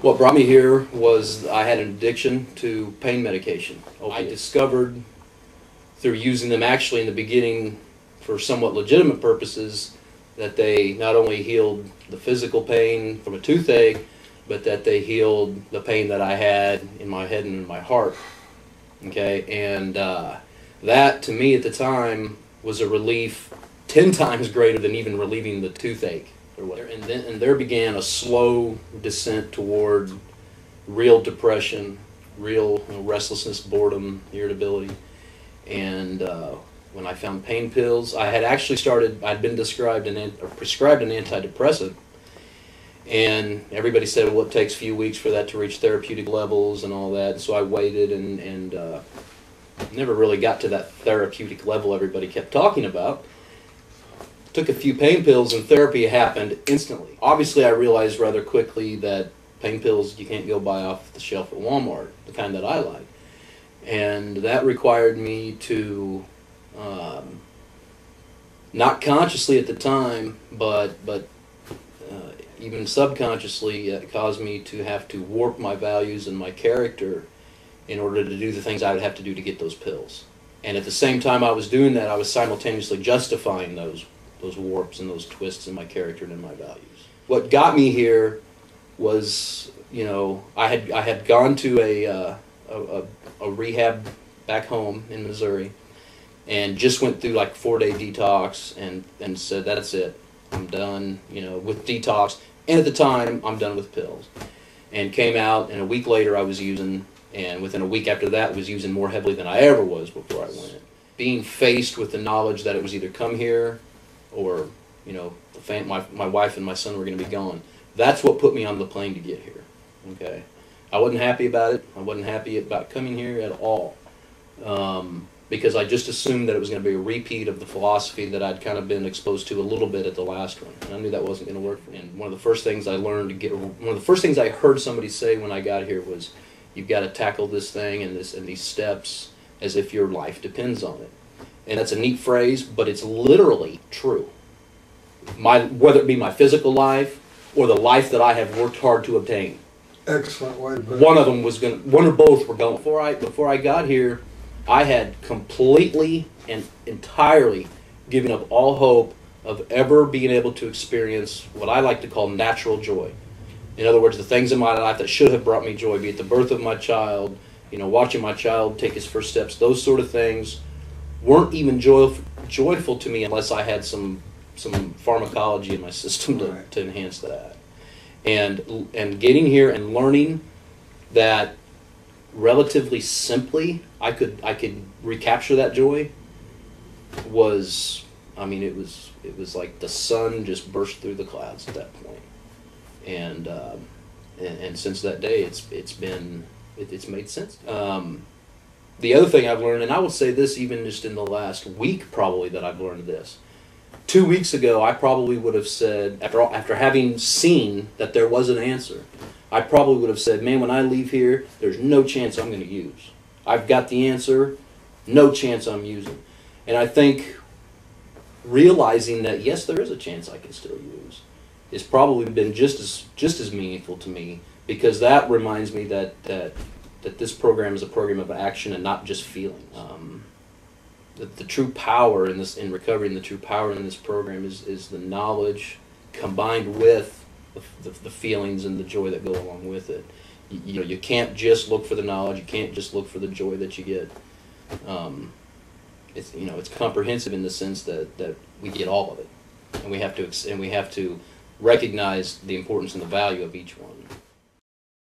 What brought me here was I had an addiction to pain medication. I discovered through using them actually in the beginning for somewhat legitimate purposes that they not only healed the physical pain from a toothache, but that they healed the pain that I had in my head and in my heart. Okay, and that to me at the time was a relief 10 times greater than even relieving the toothache. And there began a slow descent toward real depression, real restlessness, boredom, irritability. And when I found pain pills, I had actually started, I'd been prescribed an antidepressant. And everybody said, well, it takes a few weeks for that to reach therapeutic levels and all that. And so I waited and never really got to that therapeutic level everybody kept talking about. Took a few pain pills and therapy happened instantly. Obviously, I realized rather quickly that pain pills you can't go buy off the shelf at Walmart, the kind that I like. And that required me to, not consciously at the time, but even subconsciously, it caused me to have to warp my values and my character in order to do the things I would have to do to get those pills. And at the same time I was doing that, I was simultaneously justifying those warps and those twists in my character and in my values. What got me here was, I had gone to a rehab back home in Missouri and just went through like a 4-day detox and said, that's it. I'm done, with detox. And at the time, I'm done with pills. And came out, and a week later I was using, and within a week after that was using more heavily than I ever was before I went. Being faced with the knowledge that it was either come here or, my wife and my son were going to be gone. That's what put me on the plane to get here, okay? I wasn't happy about it. I wasn't happy about coming here at all. Because I just assumed that it was going to be a repeat of the philosophy that I'd kind of been exposed to a little bit at the last one. And I knew that wasn't going to work for me. And one of the first things I learned one of the first things I heard somebody say when I got here was, you've got to tackle this thing and these steps as if your life depends on it. And that's a neat phrase, but it's literally true. Whether it be my physical life or the life that I have worked hard to obtain. Excellent way to put it. One or both were going. Before I got here, I had completely and entirely given up all hope of ever being able to experience what I like to call natural joy. In other words, the things in my life that should have brought me joy, be it the birth of my child, watching my child take his first steps, those sort of things weren't even joyful to me unless I had some pharmacology in my system to enhance that. And getting here and learning that relatively simply I could recapture that joy was, it was like the sun just burst through the clouds at that point. And since that day it's made sense. The other thing I've learned, and I will say this even just in the last week probably that I've learned this. 2 weeks ago I probably would have said, after having seen that there was an answer, I probably would have said, man, when I leave here, there's no chance I'm going to use. I've got the answer, no chance I'm using. And I think realizing that, yes, there is a chance I can still use, has probably been just as meaningful to me, because that reminds me that this program is a program of action and not just feelings. The true power in recovery, and the true power in this program is the knowledge combined with the feelings and the joy that go along with it. You can't just look for the knowledge. You can't just look for the joy that you get. It's comprehensive in the sense that we get all of it, and we have to recognize the importance and the value of each one.